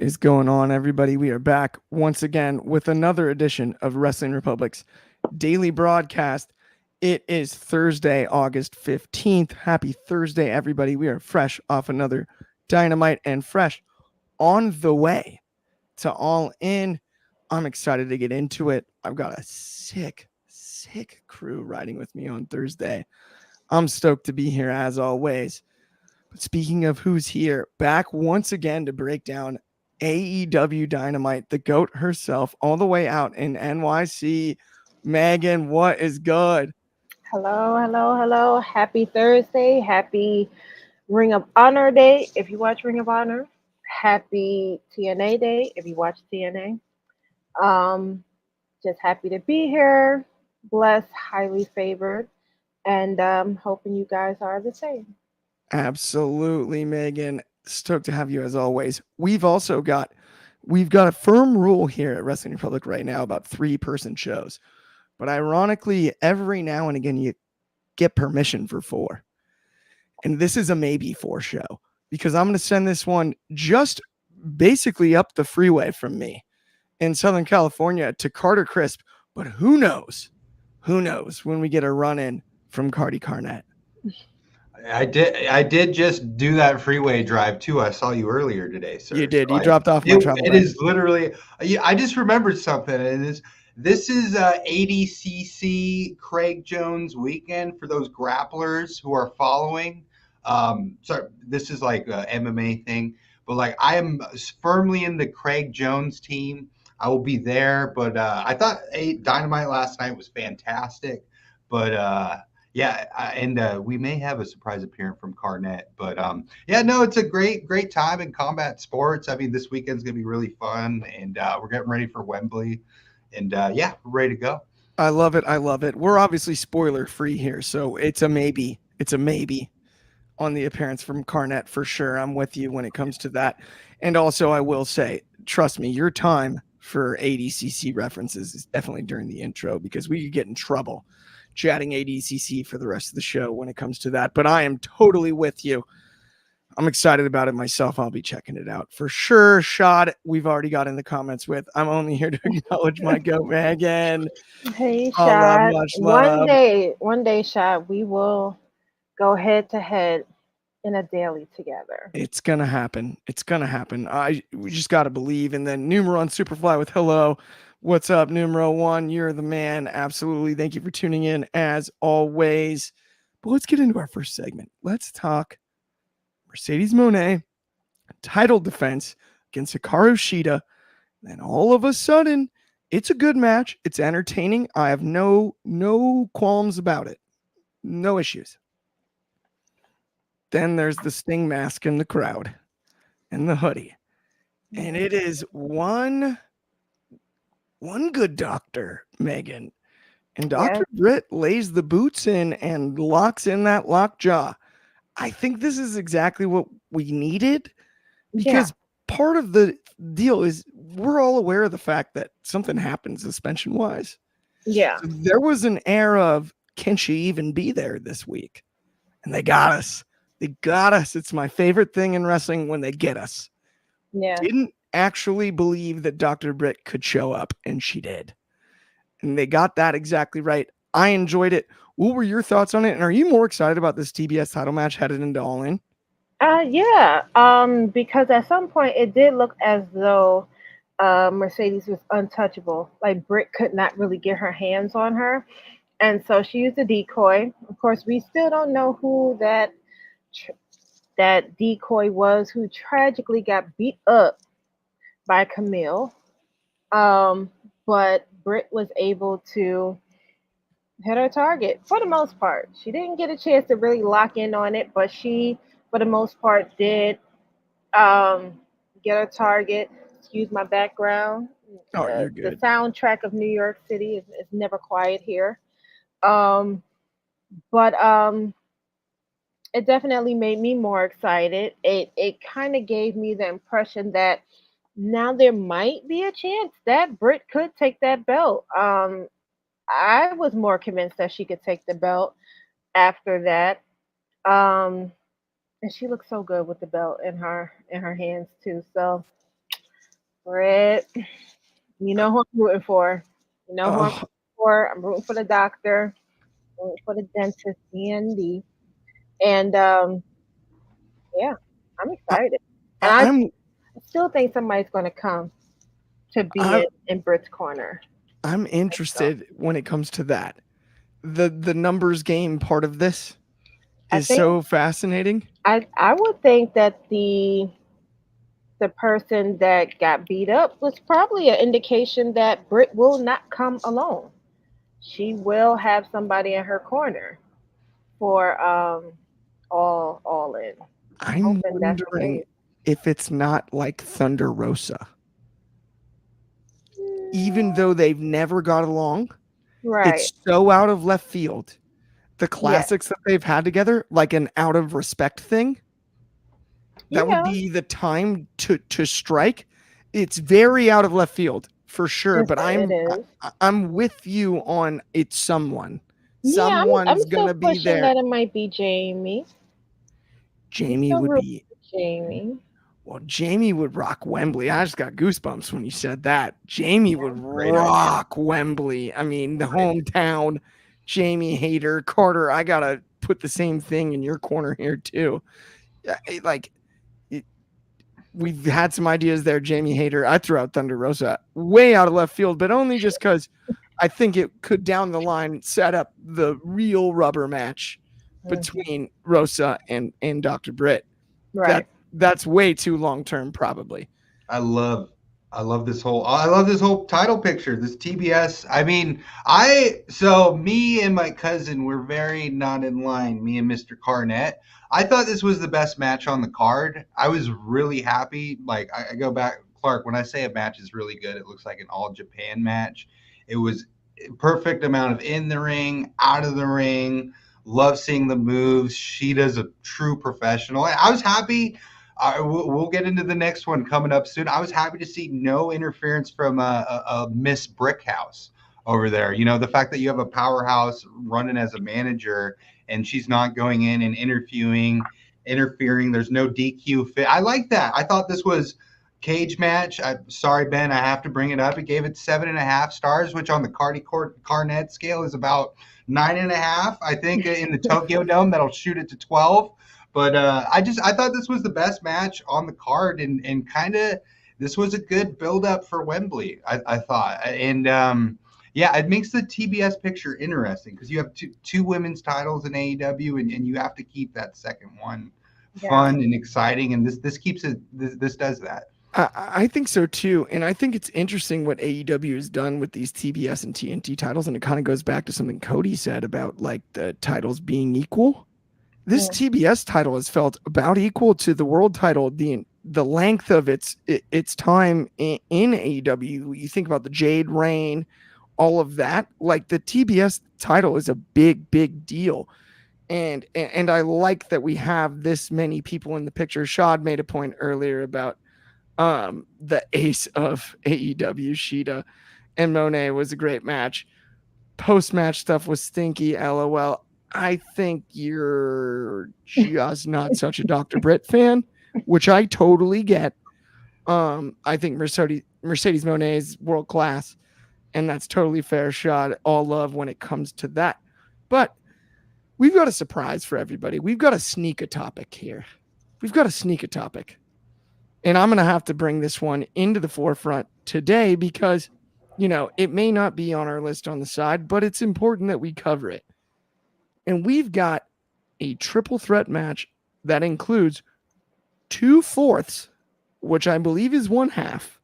is going on, everybody? We are back once again with another edition of Wrestling Republic's daily broadcast. It is Thursday, August 15th. Happy Thursday, everybody. We are fresh off another Dynamite and fresh on the way to All In. I'm excited to get into it. I've got a sick crew riding with me on Thursday. I'm stoked to be here as always. But speaking of who's here, back once again to break down AEW Dynamite, the GOAT herself, all the way out in NYC. Megan, what is good? Hello. Happy Thursday. Happy Ring of Honor Day if you watch Ring of Honor. Happy TNA Day if you watch TNA. Just happy to be here. Blessed, highly favored, and hoping you guys are the same. Absolutely, Megan. Stoked to have you as always. We've got a firm rule here at Wrestling Republic right now about 3-person shows. But ironically, every now and again you get permission for 4. And this is a maybe 4 show because I'm going to send this one just basically up the freeway from me in Southern California to Carter Crisp. But who knows? Who knows when we get a run in from Cardi Carnett? I did just do that freeway drive too. I saw you earlier today, sir. You did. So You dropped off my travel It bag. is literally. I just remembered something. This is ADCC Craig Jones weekend for those grapplers who are following. Sorry, this is like a MMA thing, but like I am firmly in the Craig Jones team. I will be there, but I thought Dynamite last night was fantastic, but. Yeah, and we may have a surprise appearance from Carnett, but yeah, no, it's a great time in combat sports. I mean, this weekend's gonna be really fun, and we're getting ready for Wembley, and yeah, we're ready to go. I love it. We're obviously spoiler free here, so it's a maybe. It's a maybe on the appearance from Carnett for sure. I'm with you when it comes to that. And also, I will say, trust me, your time for ADCC references is definitely during the intro because we could get in trouble chatting ADCC for the rest of the show when it comes to that. But I am totally with you. I'm excited about it myself. I'll be checking it out for sure. Shad, we've already got in the comments with. I'm only here to acknowledge my goat, Megan. Hey, All love, Shad. much One love. day, Shad, we will go head to head in a daily together. It's gonna happen. We just gotta believe. And then Numero on Superfly with hello. What's up, Numero One? You're the man. Absolutely. Thank you for tuning in as always. But let's get into our first segment. Let's talk Mercedes Moné title defense against Hikaru Shida. And all of a sudden, it's a good match. It's entertaining. I have no qualms about it. No issues. Then there's the Sting mask in the crowd and the hoodie. And it is one good doctor, Megan. And Dr. Britt lays the boots in and locks in that lockjaw. I think this is exactly what we needed because part of the deal is we're all aware of the fact that something happened suspension-wise. Yeah. So there was an air of, can she even be there this week? And they got us. It's my favorite thing in wrestling when they get us. Yeah. Didn't actually believe that Dr. Britt could show up, and she did. And they got that exactly right. I enjoyed it. What were your thoughts on it? And are you more excited about this TBS title match headed into All In? Yeah. Because at some point it did look as though Mercedes was untouchable. Like Britt could not really get her hands on her, and so she used a decoy. Of course, we still don't know who that decoy was, who tragically got beat up by Camille. But Britt was able to hit her target for the most part. She didn't get a chance to really lock in on it, but she, for the most part, did get her target. Excuse my background. Oh, you're The good. soundtrack of New York City is never quiet here. Um, but it definitely made me more excited. It kind of gave me the impression that now there might be a chance that Britt could take that belt. I was more convinced that she could take the belt after that. And she looked so good with the belt in her hands too. So Britt, you know who I'm rooting for. You know who I'm Oh, rooting for. I'm rooting for the doctor. I'm rooting for the dentist, DND. And yeah, I'm I, excited. And I I'm still think somebody's going to come to be I'm in Britt's corner. I'm So interested when it comes to that. The numbers game part of this I is think so fascinating. I would think that the person that got beat up was probably an indication that Britt will not come alone. She will have somebody in her corner for all in. I'm I'm hoping that's the wondering case. if it's not like Thunder Rosa. Even Mm, though they've never got along, right. it's so out of left field. The Yeah. classics that they've had together, like an out of respect thing, that would Yeah. be the time to strike. It's very out of left field for sure, but It is. I'm with you on it's someone. Yeah, I'm Someone's still gonna be pushing there. that it might be Jamie. I'm Jamie still would rooting be for Jamie. well, Jamie would rock Wembley. I just got goosebumps when you said that. Jamie would Great idea. rock Wembley. I mean, the hometown, Jamie Hayter, Carter. I gotta put the same thing in your corner here too. Like we've had some ideas there, Jamie Hayter. I threw out Thunder Rosa way out of left field, but only just because I think it could down the line set up the real rubber match Mhm. between Rosa and Dr. Britt. Right. That that's way too long term, probably. I love I love this whole title picture, this TBS. I mean, I so me and my cousin were very not in line, me and Mr. Carnett. I thought this was the best match on the card. I was really happy. Like I go back, Clark, when I say a match is really good, it looks like an all Japan match. It was perfect amount of in the ring, out of the ring. Love seeing the moves. Sheeta's a true professional. I was happy. We'll get into the next one coming up soon. I was happy to see no interference from a Miss Brickhouse over there. You know, the fact that you have a powerhouse running as a manager and she's not going in and interfering. There's no DQ fit. I like that. I thought this was cage match. Sorry, Ben, I have to bring it up. It gave it 7.5 stars, which on the Carnet scale is about 9.5. I think in the Tokyo Dome that'll shoot it to 12. But I thought this was the best match on the card, and kind of this was a good build up for Wembley. I thought, and yeah, it makes the TBS picture interesting because you have two women's titles in AEW, and you have to keep that second one Yeah. fun and exciting, and this keeps it. This does that. I think so too. And I think it's interesting what AEW has done with these TBS and TNT titles. And it kind of goes back to something Cody said about like the titles being equal. This Mm. TBS title has felt about equal to the world title. The length of its time in AEW. You think about the Jade Reign, all of that. Like the TBS title is a big deal. And I like that we have this many people in the picture. Shad made a point earlier about the ace of AEW, Sheeta and Monet was a great match. Post match stuff was stinky, lol. I think you're just not such a Dr. Britt fan, which I totally get. I think Mercedes Monet is world class, and that's totally fair. Shot all love when it comes to that. But we've got a surprise for everybody. We've got a sneak a topic here. We've got a sneak a topic. And I'm going to have to bring this one into the forefront today because, you know, it may not be on our list on the side, but it's important that we cover it. And we've got a triple threat match that includes 2/4, which I believe is 1/2.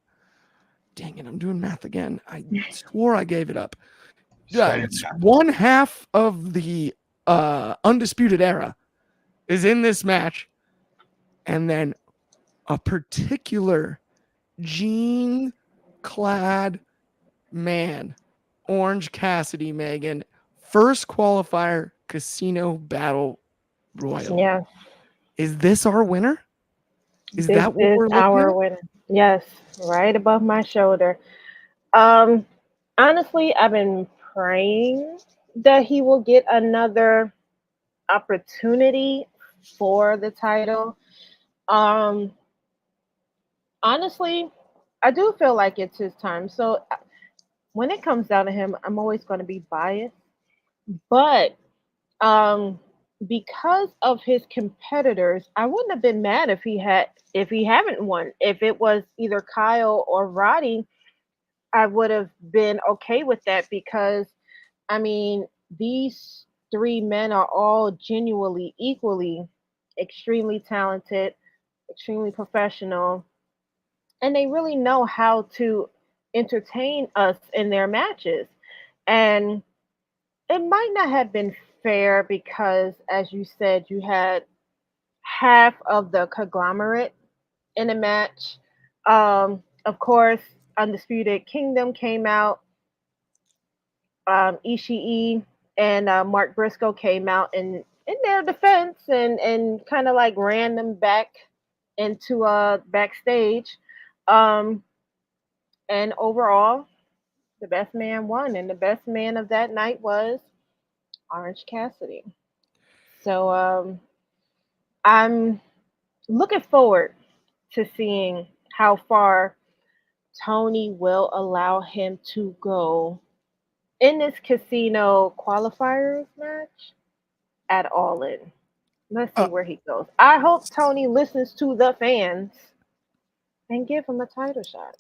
Dang it, I'm doing math again. I swore I gave it up. Yeah, it's 1/2 of the Undisputed Era is in this match. And then a particular jean clad man, Orange Cassidy, Megan, first qualifier Casino Battle Royal. Yeah. Is this our winner? Is This that what is we're looking our at? winner. Yes, right above my shoulder. Um, honestly, I've been praying that he will get another opportunity for the title. Um, honestly, I do feel like it's his time. So when it comes down to him, I'm always going to be biased. But um, because of his competitors, I wouldn't have been mad if he haven't won. If it was either Kyle or Roddy, I would have been okay with that because I mean these three men are all genuinely equally extremely talented, extremely professional, and they really know how to entertain us in their matches. And it might not have been fair because, as you said, you had half of the conglomerate in a match. Of course, Undisputed Kingdom came out. Ishii and Mark Briscoe came out in their defense and kind of like ran them back into backstage. Um, and overall, the best man won, and the best man of that night was Orange Cassidy. So I'm looking forward to seeing how far Tony will allow him to go in this casino qualifiers match at All In. Let's see Uh, where he goes. I hope Tony listens to the fans and give him a title shot.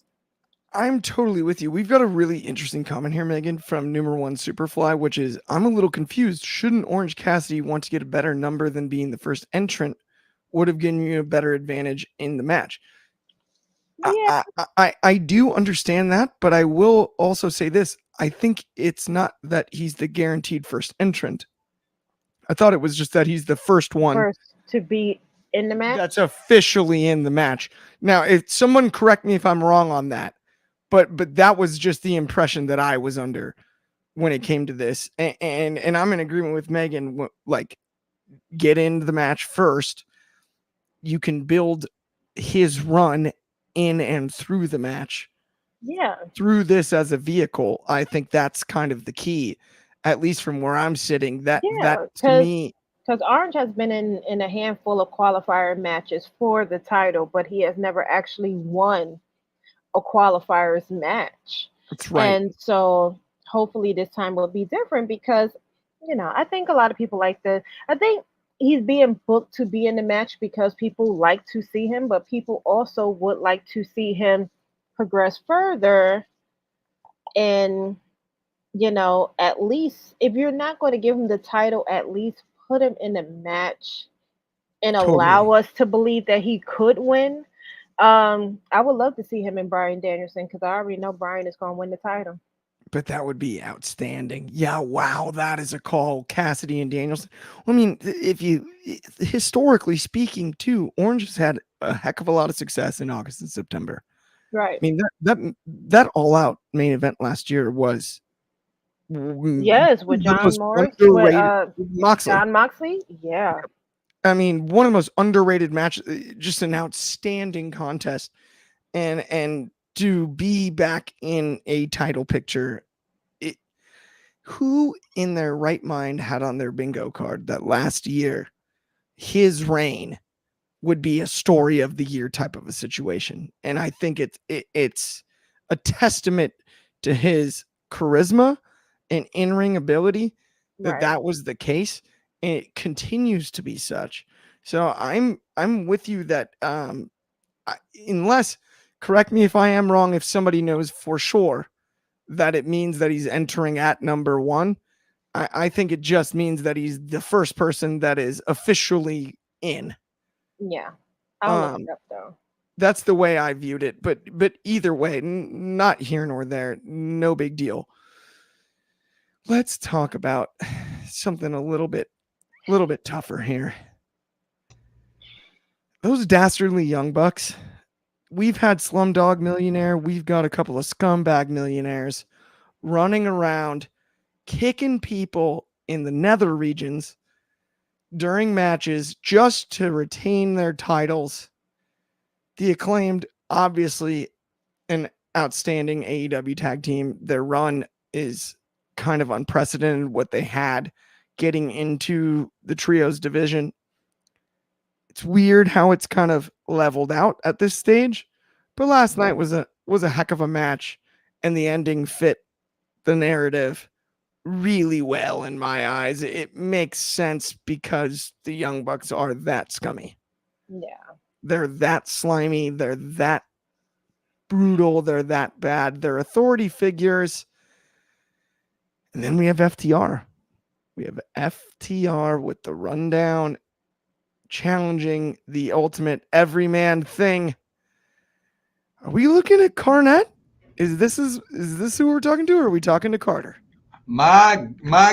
I'm totally with you. We've got a really interesting comment here, Megan, from Number One Superfly, which is I'm a little confused. Shouldn't Orange Cassidy want to get a better number than being the first entrant would have given you a better advantage in the match? Yeah, I do understand that, but I will also say this. I think it's not that he's the guaranteed first entrant. I thought it was just that he's the first one first to be in the that's match. officially in the match. Now, if someone correct me if I'm wrong on that, but that was just the impression that I was under when it came to this. And I'm in agreement with Megan. Like, get into the match first. You can build his run in and through the match Yeah, through this as a vehicle. I think that's kind of the key, at least from where I'm sitting. That yeah, to me, because Orange has been in a handful of qualifier matches for the title, but he has never actually won a qualifiers match. it's right. And so hopefully this time will be different because, I think a lot of people I think he's being booked to be in the match because people like to see him, but people also would like to see him progress further and, at least if you're not going to give him the title, at least put him in a match and Totally. allow us to believe that he could win. I would love to see him and Bryan Danielson because I already know Bryan is going to win the title. But that would be outstanding. Yeah, wow, that is a call. Cassidy and Danielson. I mean, if you historically speaking, too, Orange has had a heck of a lot of success in August and September. I Right. mean, that all out main event last year was one Yes, with of the John most Morris, with underrated. Moxley. John Moxley. Yeah. I mean, one of the most underrated matches. Just an outstanding contest, and to be back in a title picture. It, who in their right mind had on their bingo card that last year his reign would be a story of the year type of a situation? And I think it's a testament to his charisma and in-ring ability that Right. that was the case, and it continues to be such. So I'm with you that unless, correct me if I am wrong, if somebody knows for sure that it means that he's entering at number one, I think it just means that he's the first person that is officially in. Yeah. I'll look Um, it up though. that's the way I viewed it. But either way, not here nor there. No big deal. Let's talk about something a little bit tougher here. Those dastardly young bucks. We've had Slumdog Millionaire. We've got a couple of scumbag millionaires running around kicking people in the nether regions during matches just to retain their titles. The Acclaimed, obviously an outstanding AEW tag team. Their run is kind of unprecedented, what they had getting into the trios division. It's weird how it's kind of leveled out at this stage, But last night was a heck of a match, and the ending fit the narrative really well in my eyes. It makes sense because the Young Bucks are that scummy. Yeah. They're that slimy. They're that brutal. They're that bad. They're authority figures. And then we have FTR. We have FTR with the rundown challenging the ultimate everyman thing. Are we looking at Cornette? Is this who we're talking to, or are we talking to Carter? My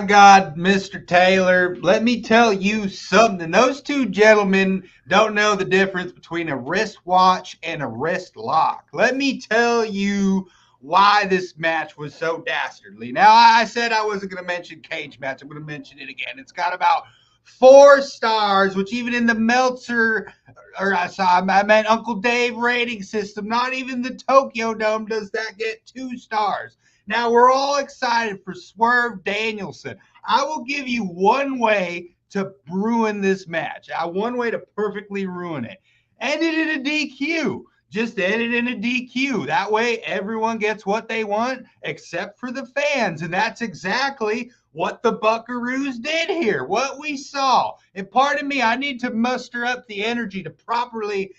God, Mr. Taylor, let me tell you something. Those two gentlemen don't know the difference between a wristwatch and a wrist lock. Let me tell you why this match was so dastardly. Now, I said I wasn't going to mention cage match. I'm going to mention it again. It's got about 4 stars, which even in the Meltzer, I meant Uncle Dave rating system, not even the Tokyo Dome does that get 2 stars. Now, we're all excited for Swerve Danielson. I will give you one way to ruin this match. One way to perfectly ruin it. End it in a DQ. Just end it in a DQ. That way, everyone gets what they want except for the fans. And that's exactly what the Buckaroos did here, what we saw. And pardon me, I need to muster up the energy to properly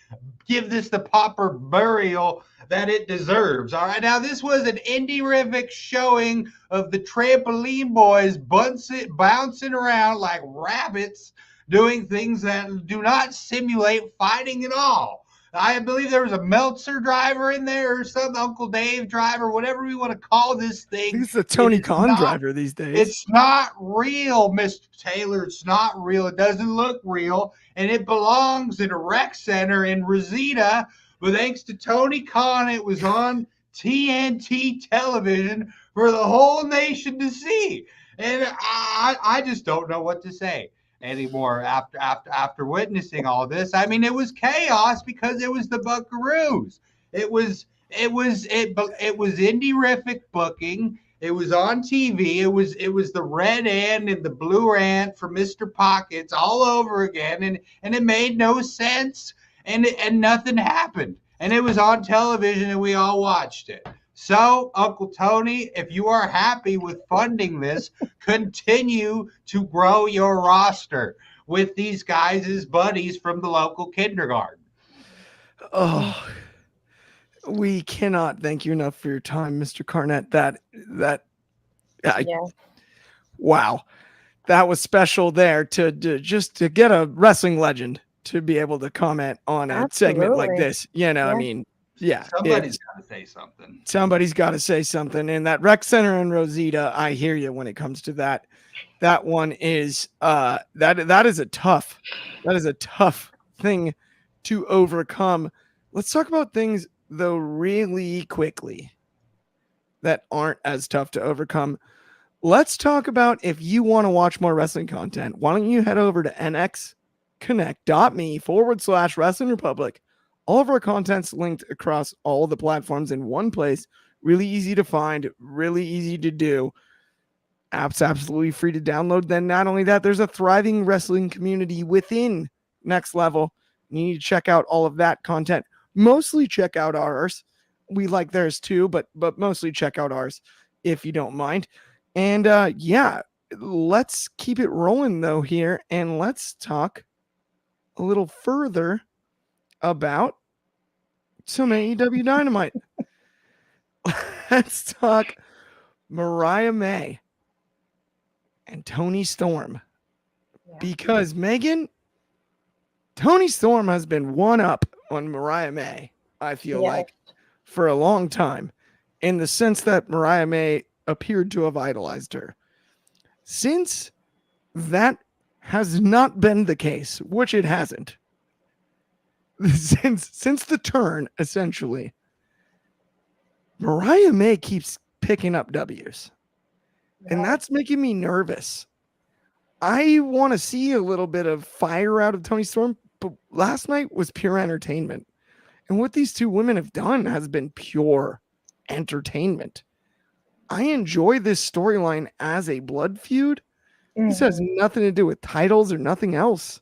give this the proper burial that it deserves. All right, now this was an indie-rific showing of the trampoline boys bouncing around like rabbits, doing things that do not simulate fighting at all. I believe there was a Meltzer driver in there or some Uncle Dave driver, whatever we want to call this thing. I think it's the Tony Khan driver these days. It's not real, Mr. Taylor. It's not real. It doesn't look real. And it belongs in a rec center in Rosita. But thanks to Tony Khan, it was on TNT television for the whole nation to see. And I just don't know what to say anymore after witnessing all this. I mean, it was chaos because it was the Buckaroos. It was indie-rific booking. It was on TV. It was the red ant and the blue ant for Mr. Pockets all over again, and it made no sense, and nothing happened. And it was on television, and we all watched it. So, Uncle Tony, if you are happy with funding this, continue to grow your roster with these guys as buddies from the local kindergarten. Oh, we cannot thank you enough for your time, Mr. Cornette. Wow, that was special there to get a wrestling legend to be able to comment on a segment like this. I mean, yeah, somebody's got to say something. Somebody's got to say something. And that rec center in Rosita, I hear you when it comes to that. That one is that is a tough thing to overcome. Let's talk about things though really quickly that aren't as tough to overcome. Let's talk about, if you want to watch more wrestling content, why don't you head over to nxconnect.me/Wrestling Republic. All of our content's linked across all the platforms in one place. Really easy to find, really easy to do. App's absolutely free to download. Then not only that, there's a thriving wrestling community within Next Level. You need to check out all of that content. Mostly check out ours. We like theirs too, but mostly check out ours if you don't mind. And let's keep it rolling though here, and let's talk a little further about some AEW Dynamite. Let's talk Mariah May and Toni Storm. Because Megan, Toni Storm has been one up on Mariah May, I feel like, for a long time, in the sense that Mariah May appeared to have idolized her. Since that has not been the case, which it hasn't, since the turn, essentially, Mariah May keeps picking up W's. And that's making me nervous. I want to see a little bit of fire out of Toni Storm, but last night was pure entertainment. And what these two women have done has been pure entertainment. I enjoy this storyline as a blood feud. This has nothing to do with titles or nothing else.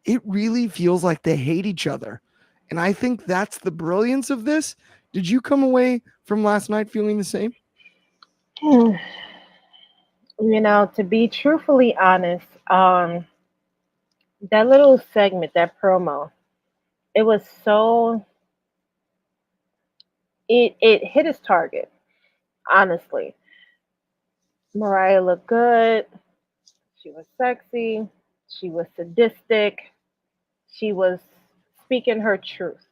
It really feels like they hate each other. And I think that's the brilliance of this. Did you come away from last night feeling the same? You know, to be truthfully honest, that little segment, that promo, it was so it hit its target. Honestly, Mariah looked good. She was sexy. She was sadistic. She was speaking her truth.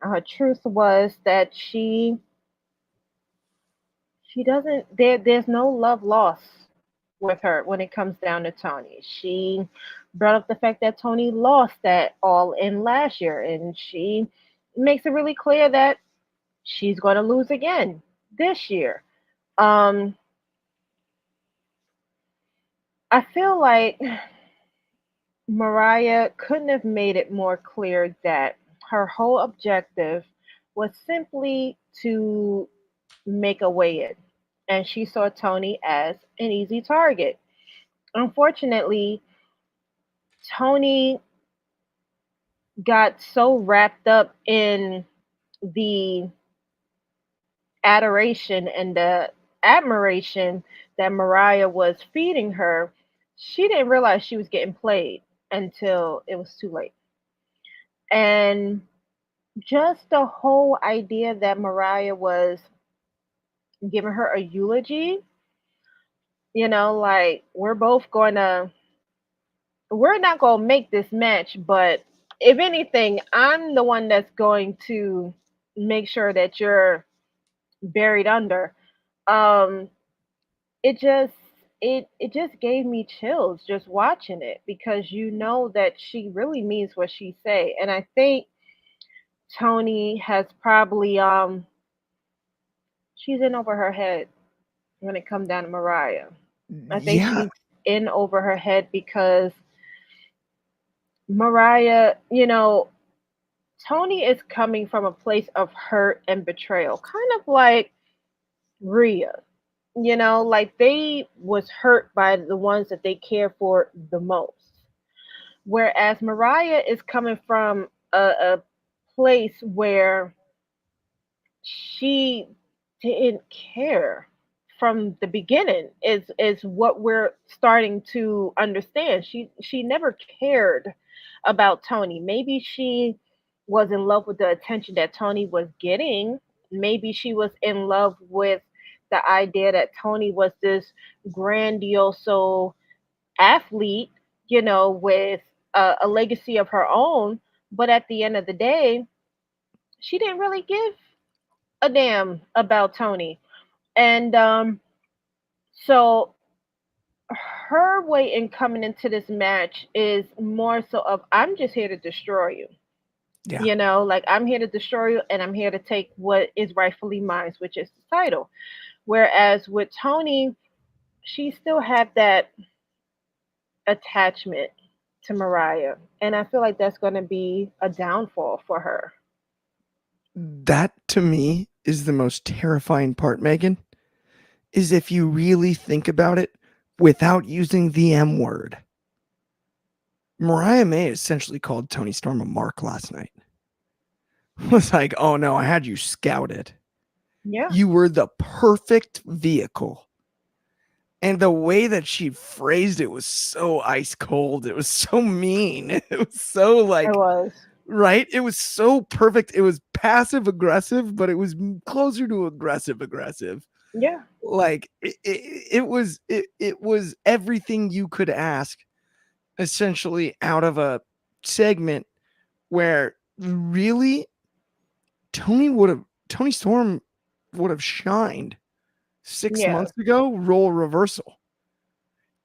And her truth was that she doesn't there's no love lost with her when it comes down to Tony. She brought up the fact that Tony lost that all in last year, and she makes it really clear that she's going to lose again this year. Um, I feel like Mariah couldn't have made it more clear that her whole objective was simply to make a way in, and she saw Tony as an easy target. Unfortunately, Tony got so wrapped up in the adoration and the admiration that Mariah was feeding her, she didn't realize she was getting played until it was too late. And just the whole idea that Mariah was giving her a eulogy, like we're not going to make this match, but if anything, I'm the one that's going to make sure that you're buried under. Um, it just it just gave me chills just watching it because you know that she really means what she say, and I think Tony has probably she's in over her head when it comes down to Mariah. I think Yeah. she's in over her head because Mariah, Tony is coming from a place of hurt and betrayal, kind of like Rhea. Like they was hurt by the ones that they care for the most. Whereas Mariah is coming from a place where she didn't care from the beginning is what we're starting to understand. She never cared about Tony. Maybe she was in love with the attention that Tony was getting. Maybe she was in love with the idea that Tony was this grandiose athlete, with a legacy of her own. But at the end of the day, she didn't really give a damn about Tony. And so her way in coming into this match is more so of I'm just here to destroy you. Yeah. Like I'm here to destroy you and I'm here to take what is rightfully mine, which is the title. Whereas with Tony, she still had that attachment to Mariah. And I feel like that's going to be a downfall for her. That to me is the most terrifying part, Megan, is if you really think about it without using the M word. Mariah May essentially called Tony Storm a mark last night. It was like, oh no, I had you scouted. Yeah. You were the perfect vehicle. And the way that she phrased it was so ice cold. It was so mean. It was so like, It was. right? It was so perfect. It was passive aggressive, but it was closer to aggressive. Yeah. Like it was everything you could ask essentially out of a segment where really Tony Storm would have shined 6 Yeah. months ago. Role reversal.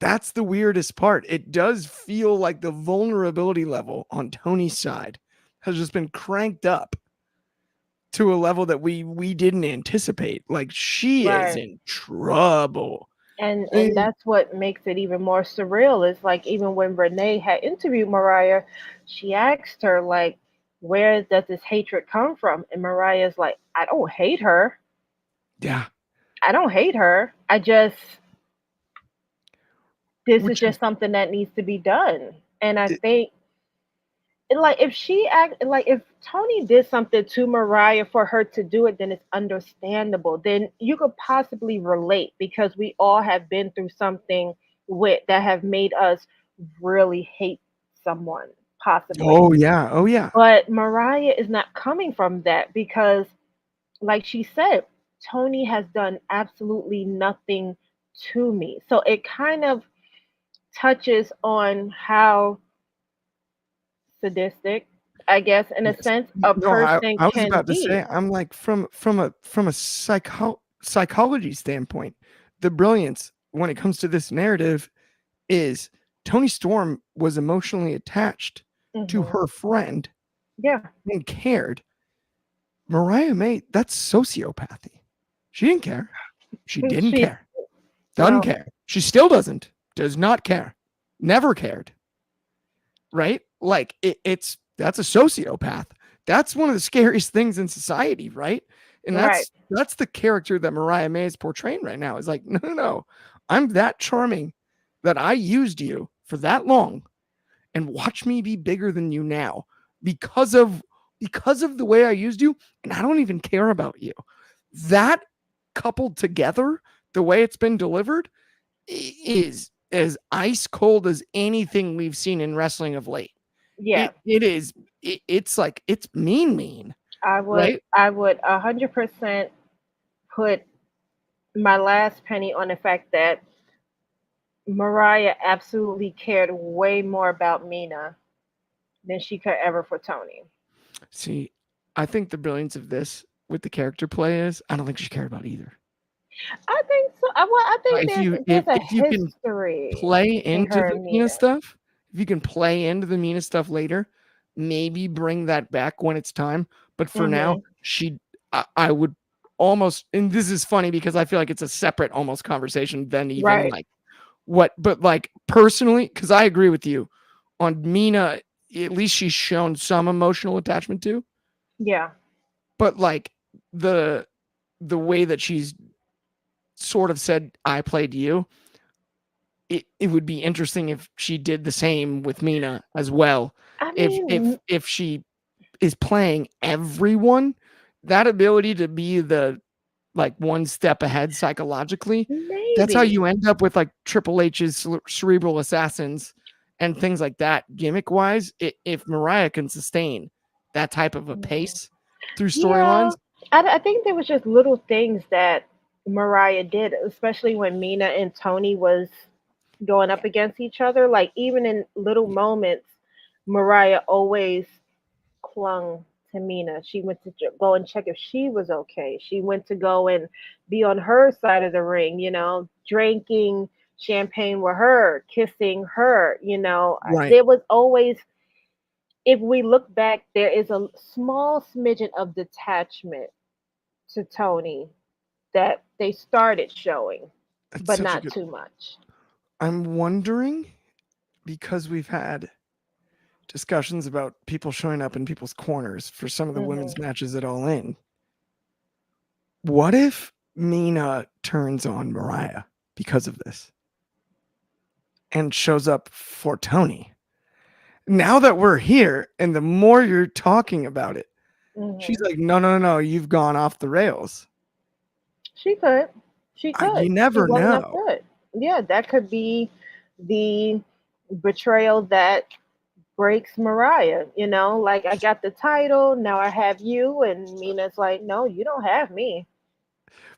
That's the weirdest part. It does feel like the vulnerability level on Tony's side has just been cranked up to a level that we didn't anticipate. Like she is Right. in trouble. And that's what makes it even more surreal is like even when Renee had interviewed Mariah, she asked her like, where does this hatred come from? And Mariah's like, I don't hate her. Yeah. I don't hate her. This is Which is just something that needs to be done. And I think like if she act like if Tony did something to Mariah for her to do it, then it's understandable. Then you could possibly relate because we all have been through something with that have made us really hate someone, possibly. Oh yeah. Oh yeah. But Mariah is not coming from that because, like she said, Tony has done absolutely nothing to me. So it kind of touches on how sadistic, I guess, in a Yes. sense, a No, I, person I was can about to say, be. I'm like from a psychology standpoint, the brilliance when it comes to this narrative is Tony Storm was emotionally attached to Hmm. her friend Yeah, and cared. Mariah May, that's sociopathy. She didn't care. She didn't she care. Doesn't no, care. She still doesn't. Does not care. Never cared. Right? Like that's a sociopath. That's one of the scariest things in society, right? And right, that's the character that Mariah May is portraying right now. Is like, no, no, no. I'm that charming that I used you for that long and watch me be bigger than you now because of the way I used you, and I don't even care about you. That coupled together, the way it's been delivered, is as ice cold as anything we've seen in wrestling of late. yeah. It is it's like it's mean, right? I would 100% put my last penny on the fact that Mariah absolutely cared way more about Mina than she could ever for Tony. See, I think the brilliance of this with the character play is I don't think she cared about either. I think so. Well, I think If you there's a if you can history play between into her the and Mina Mina. stuff, if you can play into the Mina stuff later, maybe bring that back when it's time. But for now, Hmm. I would almost, and this is funny because I feel like it's a separate almost conversation than even Right. like but like personally, because I agree with you on Mina, at least she's shown some emotional attachment to, Yeah. but like the way that she's sort of said, I played you, it would be interesting if she did the same with Mina as well. I If mean, she is playing everyone, that ability to be the like one step ahead psychologically, that's how maybe. you end up with like Triple H's cerebral assassins and things like that. Gimmick wise, if Mariah can sustain that type of a Mhm. pace through Yeah, storylines, I think there was just little things that Mariah did, especially when Mina and Tony was going up against each other. Like even in little moments, Mariah always clung to Mina. She went to go and check if she was okay. She went to go and be on her side of the ring, drinking champagne with her, kissing her. right? There was always, if we look back, there is a small smidgen of detachment to Tony that they started showing, That's but such a not good. too much. I'm wondering because we've had discussions about people showing up in people's corners for some of the Hmm. women's matches at All In. What if Mina turns on Mariah because of this and shows up for Tony? Now that we're here and the more you're talking about it, she's Hmm. like, no, no, no, you've gone off the rails. She could. She You could. She never well enough know. could. Yeah, that could be the betrayal that breaks Mariah. Like I got the title, now I have you, and Mina's like, no, you don't have me.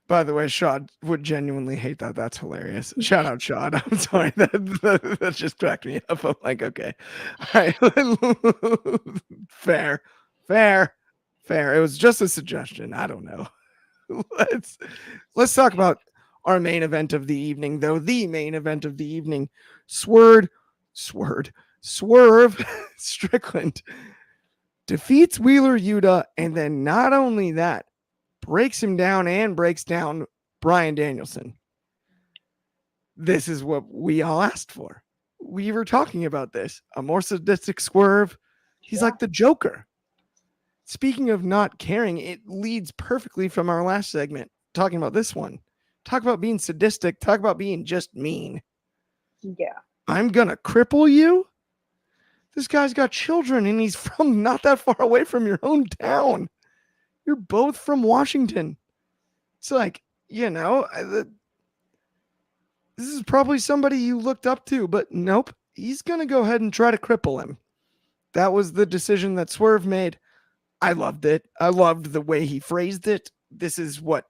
By the way, Shad would genuinely hate that. That's hilarious. Shout out, Shad. I'm sorry. That just cracked me up. I'm like, okay. All right. Fair. Fair. Fair. It was just a suggestion. I don't know. let's let's talk about our main event of the evening, though. The main event of the evening. Swerve Strickland defeats Wheeler Yuta, and then not only that, breaks him down and breaks down Bryan Danielson. This is what we all asked for. We were talking about this. A more sadistic Swerve. He's Yeah. like the Joker. Speaking of not caring, it leads perfectly from our last segment talking about this one. Talk about being sadistic. Talk about being just mean. Yeah. I'm going to cripple you This guy's got children and he's from not that far away from your hometown. You're both from Washington. It's like, this is probably somebody you looked up to, but nope. He's going to go ahead and try to cripple him. That was the decision that Swerve made. I loved it. I loved the way he phrased it. This is what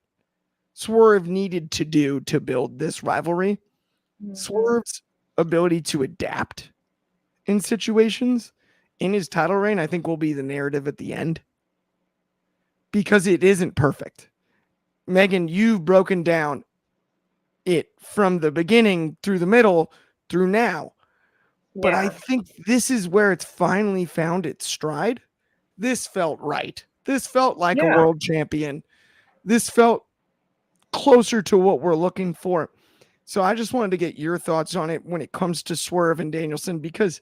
Swerve needed to do to build this rivalry. Mhm. Swerve's ability to adapt in situations in his title reign, I think, will be the narrative at the end, because it isn't perfect. Megan, you've broken down it from the beginning through the middle through now. But I think this is where it's finally found its stride. This felt right. This felt like a world champion. This felt closer to what we're looking for. So I just wanted to get your thoughts on it when it comes to Swerve and Danielson, because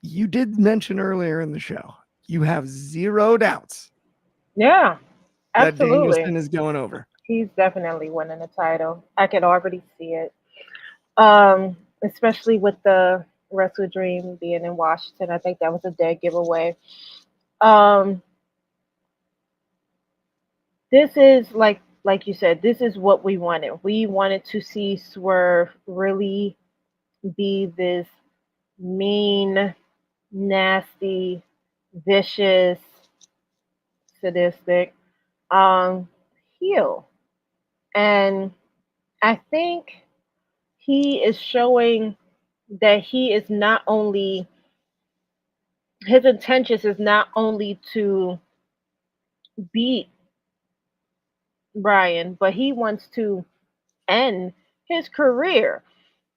you did mention earlier in the show, you have zero doubts Yeah, that absolutely. Danielson is going over. He's definitely winning the title. I can already see it. Especially with the Wrestle Dream being in Washington. I think that was a dead giveaway. This is like you said, this is what we wanted. We wanted to see Swerve really be this mean, nasty, vicious, sadistic heel. And I think he is showing that he is not only, his intentions is not only to beat Bryan, but he wants to end his career.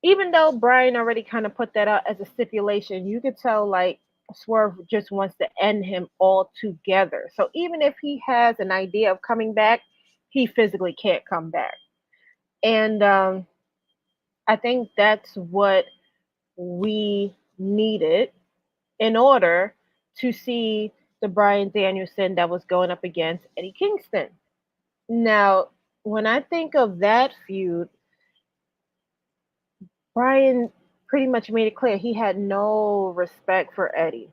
Even though Bryan already kind of put that out as a stipulation, you could tell like Swerve just wants to end him altogether. So even if he has an idea of coming back, he physically can't come back. And I think that's what we needed in order to see the Bryan Danielson that was going up against Eddie Kingston. Now, when I think of that feud, Bryan pretty much made it clear he had no respect for Eddie.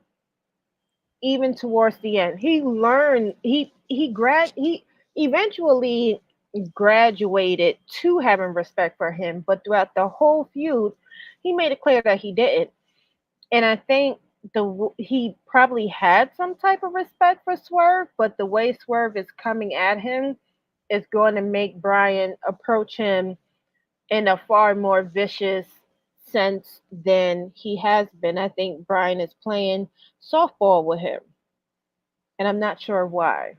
Even towards the end, he learned he eventually graduated to having respect for him, but throughout the whole feud, he made it clear that he didn't. And I think he probably had some type of respect for Swerve, but the way Swerve is coming at him is going to make Bryan approach him in a far more vicious sense than he has been. I think Bryan is playing softball with him, and I'm not sure why.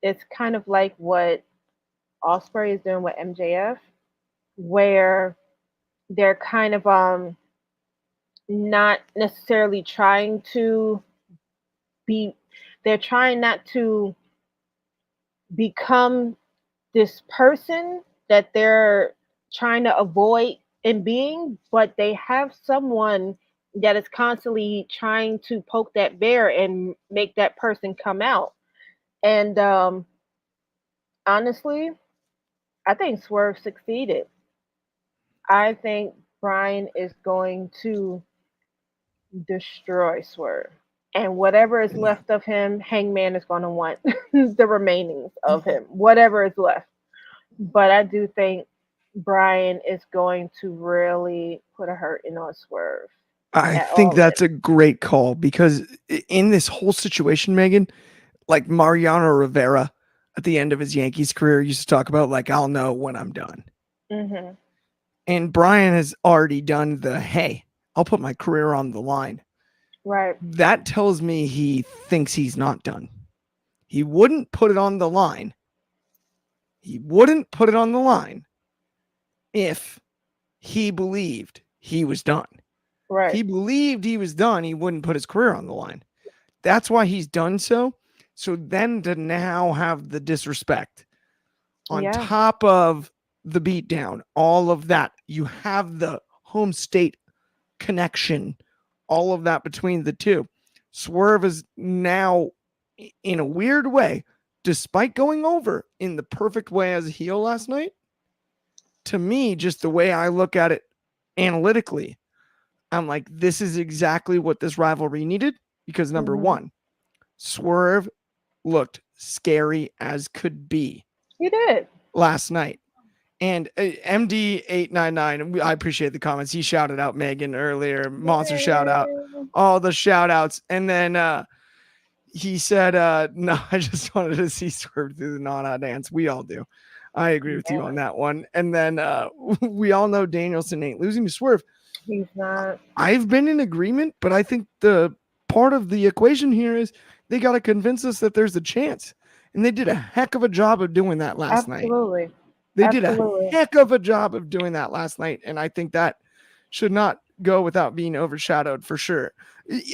It's kind of like what Ospreay is doing with MJF, where they're kind of not necessarily trying to be, they're trying not to become this person that they're trying to avoid in being, but they have someone that is constantly trying to poke that bear and make that person come out. And honestly, I think Swerve succeeded. I think Bryan is going to destroy Swerve. And whatever is left of him, Hangman is going to want the remainings of him, whatever is left. But I do think Bryan is going to really put a hurting on Swerve. I think that's a great call, because in this whole situation, Megan, like Mariano Rivera at the end of his Yankees career used to talk about, like, I'll know when I'm done. Mm-hmm. And Bryan has already done the, hey, I'll put my career on the line. Right. That tells me he thinks he's not done. He wouldn't put it on the line. He wouldn't put it on the line if he believed he was done. Right. If he believed he was done, he wouldn't put his career on the line. That's why he's done so. So then to now have the disrespect on top of the beatdown, all of that, you have the home state connection, all of that between the two. Swerve is now, in a weird way, despite going over in the perfect way as a heel last night, to me, just the way I look at it analytically, I'm like, this is exactly what this rivalry needed, because number Mhm. one, Swerve looked scary as could be He did. last night. And MD899, I appreciate the comments. He shouted out Megan earlier, monster shout out, all the shout outs. And then he said, no, I just wanted to see Swerve through the Nana dance. We all do. I agree with you on that one. And then we all know Danielson ain't losing to Swerve. He's not. I've been in agreement, but I think the part of the equation here is they got to convince us that there's a chance. And they did a heck of a job of doing that last night. Absolutely. They did Absolutely. a heck of a job of doing that last night. And I think that should not go without being overshadowed for sure.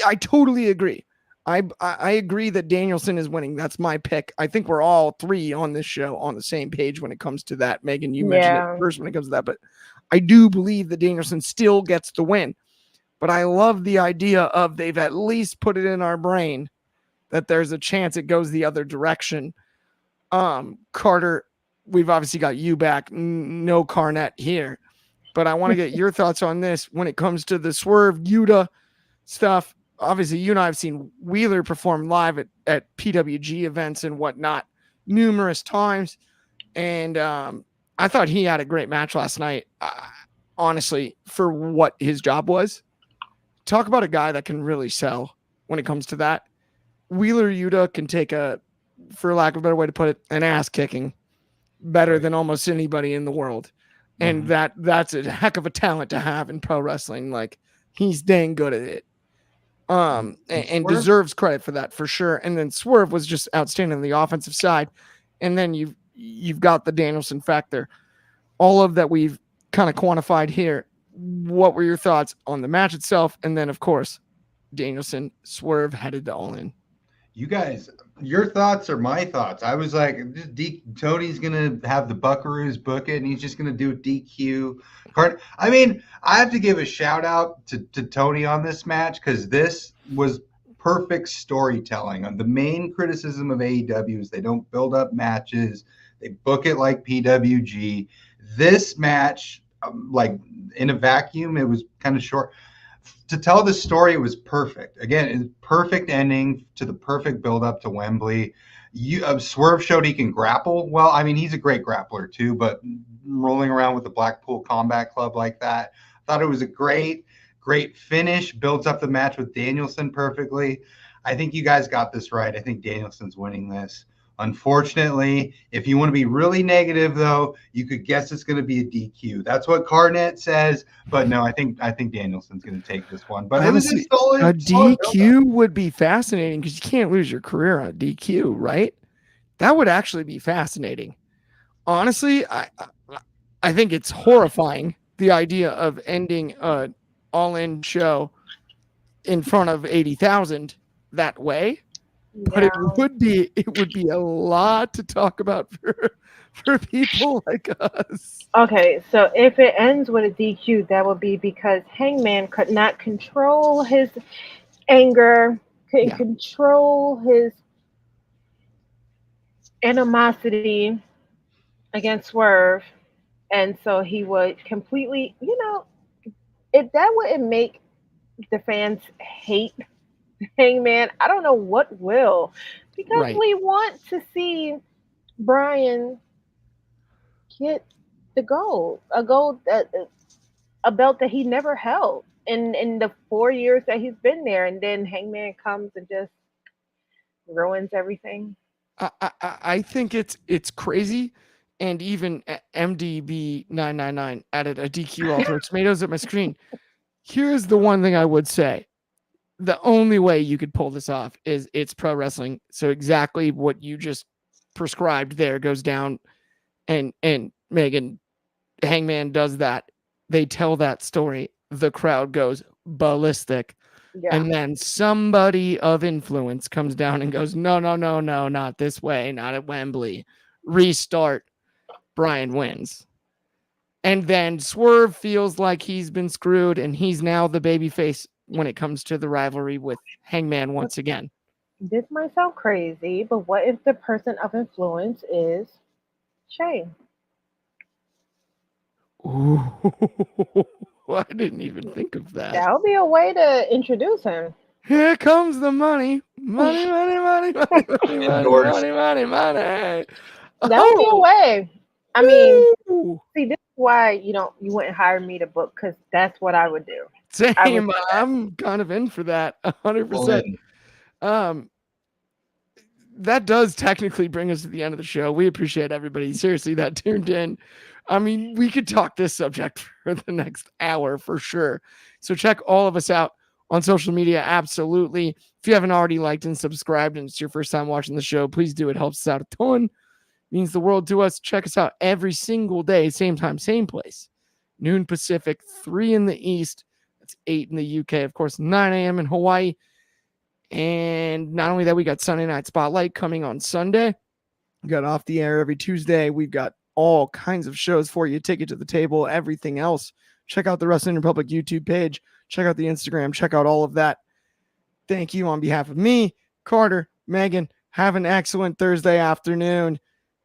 I totally agree. I agree that Danielson is winning. That's my pick. I think we're all three on this show on the same page when it comes to that. Megan, you mentioned it first when it comes to that, but I do believe that Danielson still gets the win. But I love the idea of they've at least put it in our brain that there's a chance it goes the other direction. Carter, we've obviously got you back. No Carnett here. But I want to get your thoughts on this when it comes to the Swerve Yuta stuff. Obviously, you and I have seen Wheeler perform live at PWG events and whatnot numerous times. And I thought he had a great match last night, honestly, for what his job was. Talk about a guy that can really sell when it comes to that. Wheeler Yuta can take for lack of a better way to put it, an ass kicking better than almost anybody in the world. And that's a heck of a talent to have in pro wrestling. Like, he's dang good at it. And deserves credit for that for sure. And then Swerve was just outstanding on the offensive side. And then you've got the Danielson factor. All of that we've kind of quantified here. What were your thoughts on the match itself? And then, of course, Danielson, Swerve headed to All In. You guys, your thoughts are my thoughts. I was like, Tony's going to have the Buckaroos book it, and he's just going to do DQ. I mean, I have to give a shout out to Tony on this match, because this was perfect storytelling. The main criticism of AEW is they don't build up matches. They book it like PWG. This match, like in a vacuum, it was kind of short. To tell the story, it was perfect. Again, perfect ending to the perfect build up to Wembley. Swerve showed he can grapple. Well, I mean, he's a great grappler too, but rolling around with the Blackpool Combat Club like that, I thought it was a great finish. Builds up the match with Danielson perfectly. I think you guys got this right. I think Danielson's winning this. Unfortunately, if you want to be really negative, though, you could guess it's going to be a DQ. That's what Carnett says, but no, I think Danielson's going to take this one. But honestly, a DQ would be fascinating, because you can't lose your career on a DQ, right? That would actually be fascinating. Honestly, I think it's horrifying, the idea of ending an All-In show in front of 80,000 that way. But it would be a lot to talk about for people like us. Okay, so if it ends with a DQ, that would be because Hangman could not control his anger, couldn't control his animosity against Swerve, and so he would completely, if that wouldn't make the fans hate Hangman, I don't know what will, because we want to see Bryan get the gold, a belt that he never held in the 4 years that he's been there, and then Hangman comes and just ruins everything. I think it's crazy, and even MDB999 added a DQ all throw tomatoes at my screen. Here's the one thing I would say. The only way you could pull this off is it's pro wrestling. So exactly what you just prescribed there goes down, and Megan, Hangman does that. They tell that story. The crowd goes ballistic. Yeah. And then somebody of influence comes down and goes, no, not this way, not at Wembley. Restart. Bryan wins. And then Swerve feels like he's been screwed, and he's now the babyface when it comes to the rivalry with Hangman once again. This might sound crazy, but what if the person of influence is Shane? Ooh. I didn't even think of that. That would be a way to introduce him. Here comes the money. Money, money, money, money, money, money, Endorsed. money, money, money. That would be a Oh, way. I mean, woo. see, this is why you wouldn't hire me to book, because that's what I would do. I would Same. do that. I'm kind of in for that. All 100%. in. That does technically bring us to the end of the show. We appreciate everybody seriously that tuned in. I mean, we could talk this subject for the next hour for sure. So check all of us out on social media. Absolutely. If you haven't already liked and subscribed and it's your first time watching the show, please do. It helps us out a ton. It means the world to us. Check us out every single day, same time, same place. Noon Pacific, 3 in the East. That's 8 in the UK. Of course, 9 a.m. in Hawaii. And not only that, we got Sunday Night Spotlight coming on Sunday. We got Off the Air every Tuesday. We've got all kinds of shows for you. Take it to the table, everything else. Check out the Wrestling Republic YouTube page. Check out the Instagram. Check out all of that. Thank you on behalf of me, Carter, Megan. Have an excellent Thursday afternoon.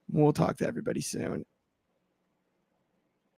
We'll talk to everybody soon.